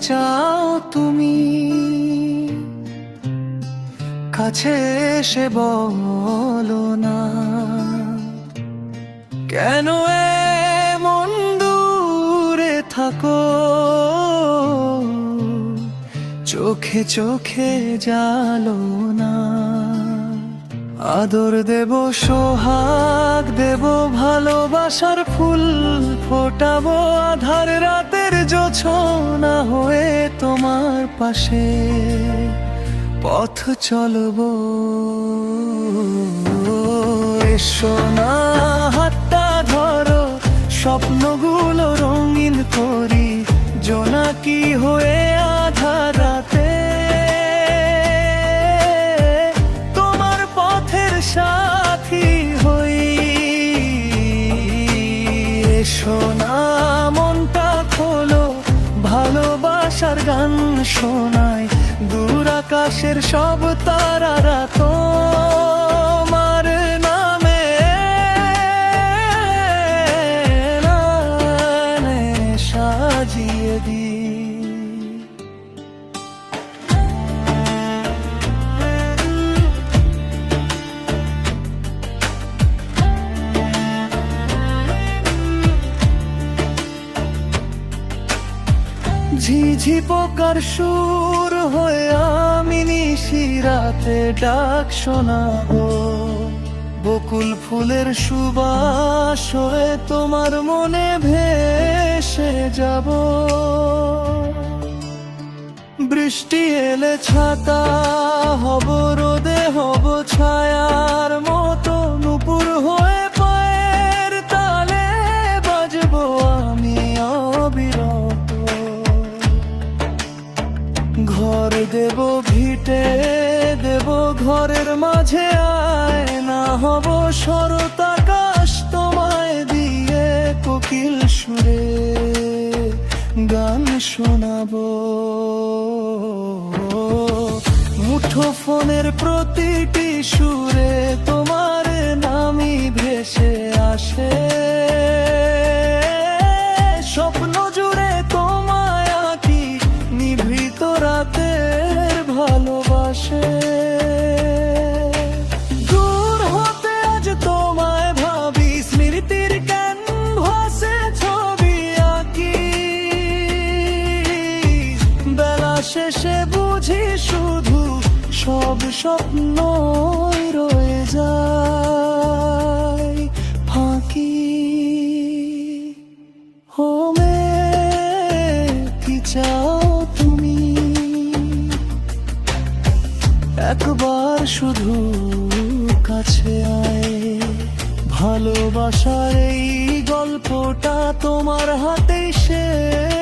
চাও তুমি? কাছে এসে বলো না, কেন এমন দূরে থাকো? চোখে চোখে জালো না। আদর দেব, সোহাগ দেব, ভালোবাসার ফুল ফোটাবো, আধার রাতের জোছনা হয়ে তোমার পাশে পথ চলবো। এসো না, হাতটা ধরো, স্বপ্নগুলো রঙিন করি, জোনাকি হয়ে আধার রাতে তোমার পথের সাথী হই। এসো না, মনটা খোলো, ভালোবাসার গান শোনায়, দূর আকাশের সব তারারা তোমার নামে নামে সাজিয়ে দি। ঝিঝি পোকার সুর হয়ে আমি নিশিরাতে ডাক শোনাবো, বকুল ফুলের সুবাস হয়ে তোমার মনে ভেসে যাব। বৃষ্টি এলে ছাতা হব, রোদে হব ছায়ার মতো, নুপুর হয়ে পায়ের তালে বাজবো আমি অবিরত। ঘর দেব, ভিটে দেব, ঘরের মাঝে আয়না হব, শরৎ আকাশ তোমায় দিয়ে কোকিল সুরে গান শোনাবো। মুঠো ফোনের প্রতিটি সুরে তোমার নামই ভেসে আসে, স্বপ্ন জুড়ে তোমায় আঁকি নিভৃত রাতের ভালোবাসে। দূর হতে আজ তোমায় ভাবি, স্মৃতির ক্যানভাসে ছবি আঁকি, বেলা শেষে বুঝি শুধু সব স্বপ্নই রয়ে যায় ফাঁকি। হোমে কি চাও তুমি? একবার শুধু কাছে আয়, ভালোবাসার এই গল্পটা তোমার হাতেই শেষ